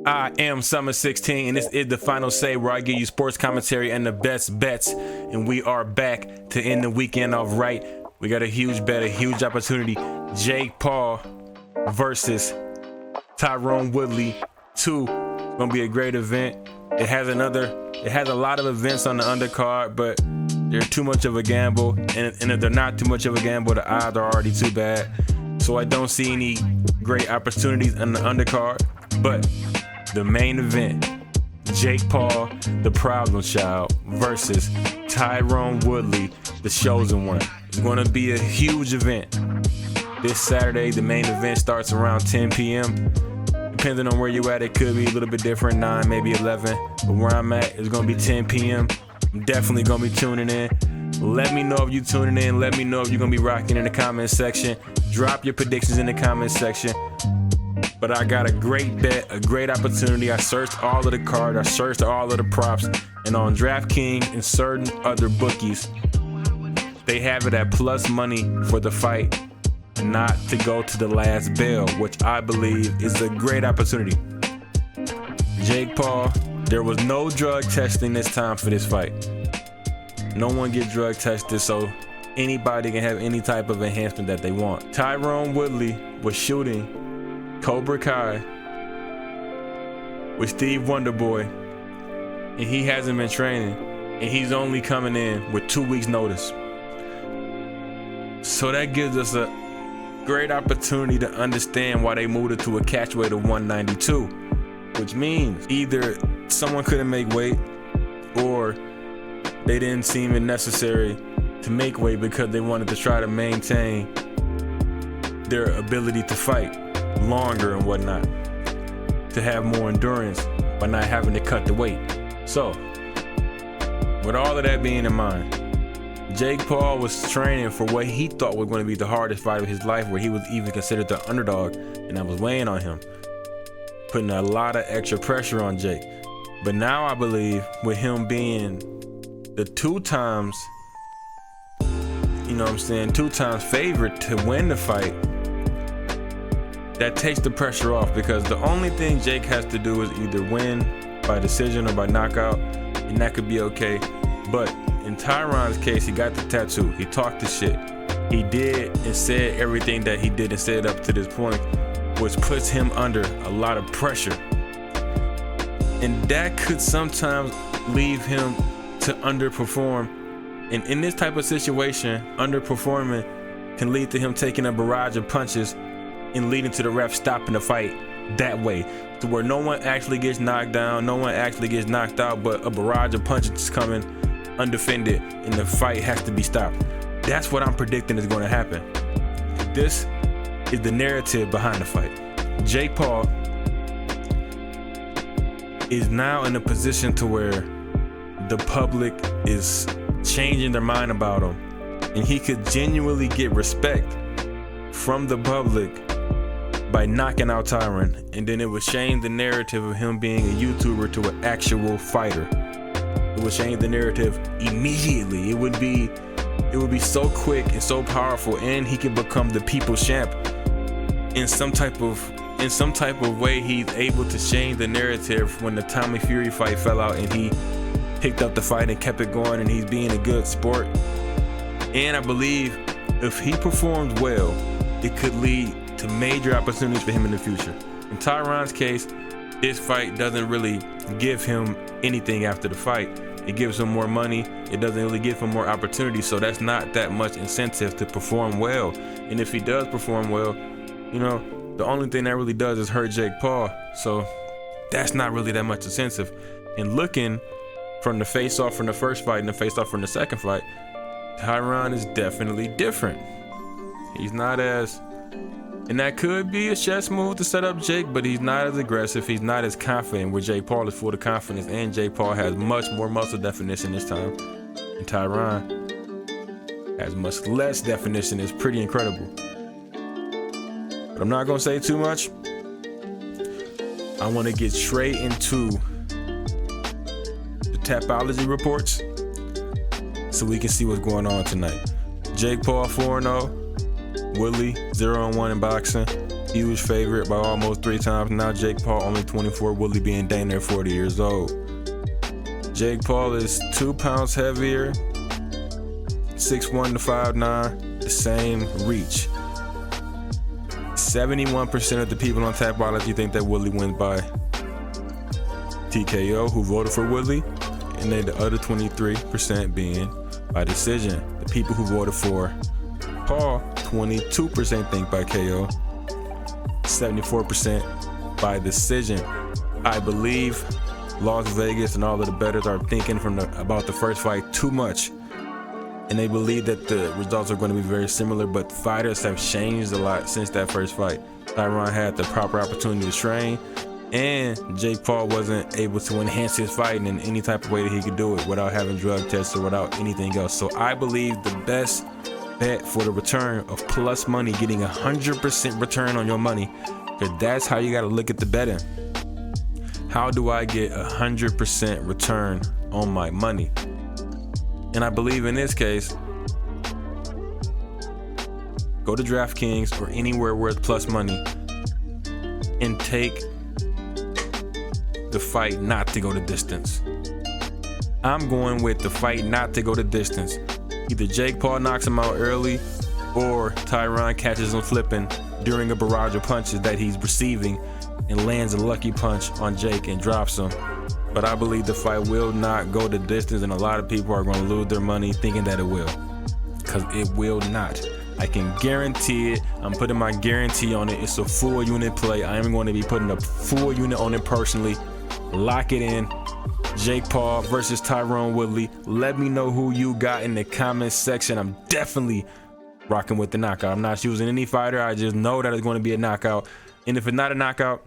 I am Summer 16, and this is the final say where I give you sports commentary and the best bets. And we are back to end the weekend off right. We got a huge bet, a huge opportunity. Jake Paul versus Tyron Woodley 2. It's gonna be a great event. It has a lot of events on the undercard, but they're too much of a gamble. And if they're not too much of a gamble, the odds are already too bad. So I don't see any great opportunities on the undercard. But the main event, Jake Paul, the problem child, versus Tyron Woodley, the chosen one. It's going to be a huge event. This Saturday, the main event starts around 10 p.m. Depending on where you at, it could be a little bit different, 9, maybe 11. But where I'm at, it's going to be 10 p.m. I'm definitely going to be tuning in. Let me know if you're tuning in. Let me know if you're going to be rocking in the comment section. Drop your predictions in the comment section. But I got a great bet, a great opportunity. I searched all of the cards, I searched all of the props, and on DraftKings and certain other bookies, they have it at plus money for the fight, not to go to the last bell, which I believe is a great opportunity. Jake Paul, there was no drug testing this time for this fight. No one get drug tested, so anybody can have any type of enhancement that they want. Tyron Woodley was shooting Cobra Kai with Steve Wonderboy, and he hasn't been training, and he's only coming in with 2 weeks notice. So that gives us a great opportunity to understand why they moved it to a catch weight of 192, which means either someone couldn't make weight or they didn't seem it necessary to make weight because they wanted to try to maintain their ability to fight longer and whatnot, to have more endurance by not having to cut the weight. So with all of that being in mind, Jake Paul was training for what he thought was going to be the hardest fight of his life, where he was even considered the underdog, and I was weighing on him, putting a lot of extra pressure on Jake. But now I believe with him being the two times favorite to win the fight, that takes the pressure off, because the only thing Jake has to do is either win by decision or by knockout, and that could be okay. But in Tyron's case, he got the tattoo. He talked the shit. He did and said everything that he did and said up to this point, which puts him under a lot of pressure. And that could sometimes leave him to underperform. And in this type of situation, underperforming can lead to him taking a barrage of punches and leading to the ref stopping the fight that way, to where no one actually gets knocked down, no one actually gets knocked out, but a barrage of punches is coming undefended and the fight has to be stopped. That's what I'm predicting is going to happen. This is the narrative behind the fight. Jake Paul is now in a position to where the public is changing their mind about him, and he could genuinely get respect from the public by knocking out Tyron, and then it would change the narrative of him being a YouTuber to an actual fighter. It would change the narrative immediately. It would be so quick and so powerful, and he can become the people's champ in some type of way. He's able to change the narrative. When the Tommy Fury fight fell out and he picked up the fight and kept it going, and he's being a good sport. And I believe if he performs well, it could lead to major opportunities for him in the future. In Tyron's case, this fight doesn't really give him anything after the fight. It gives him more money. It doesn't really give him more opportunities, so that's not that much incentive to perform well. And if he does perform well, the only thing that really does is hurt Jake Paul. So that's not really that much incentive. And looking from the face-off from the first fight and the face-off from the second fight, Tyron is definitely different. He's not as, and that could be a chess move to set up Jake, but he's not as aggressive. He's not as confident, where Jake Paul is full of confidence, and Jake Paul has much more muscle definition this time. And Tyron has much less definition. It's pretty incredible. But I'm not going to say too much. I want to get straight into the Tapology reports so we can see what's going on tonight. Jake Paul 4-0. Woodley 0-1 in boxing. huge favorite by almost 3 times. Now Jake Paul only 24, Woodley being dang near 40 years old. Jake Paul is 2 pounds heavier, 6'1" to 5'9", the same reach. 71% of the people on Tapology think that Woodley wins by TKO, who voted for Woodley, and then the other 23% being by decision. The people who voted for Paul, 22% think by KO, 74% by decision. I believe Las Vegas and all of the bettors are thinking about the first fight too much, and they believe that the results are going to be very similar, but fighters have changed a lot since that first fight. Tyron had the proper opportunity to train, and Jake Paul wasn't able to enhance his fighting in any type of way that he could do it without having drug tests or without anything else. So I believe the best bet for the return of plus money, getting 100% return on your money, because that's how you got to look at the betting. How do I get 100% return on my money? And I believe in this case, go to DraftKings or anywhere where it's plus money and take the fight not to go the distance. I'm going with the fight not to go the distance. Either Jake Paul knocks him out early or Tyron catches him flipping during a barrage of punches that he's receiving and lands a lucky punch on Jake and drops him. But I believe the fight will not go the distance, and a lot of people are going to lose their money thinking that it will, because it will not. I can guarantee it. I'm putting my guarantee on it. It's a full unit play. I am going to be putting a full unit on it personally. Lock it in. Jake Paul versus Tyron Woodley. Let me know who you got in the comments section. I'm definitely rocking with the knockout. I'm not choosing any fighter. I just know that it's going to be a knockout. And if it's not a knockout,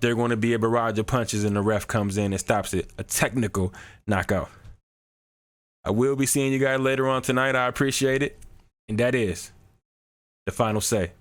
there's going to be a barrage of punches and the ref comes in and stops it. A technical knockout. I will be seeing you guys later on tonight. I appreciate it. And that is the final say.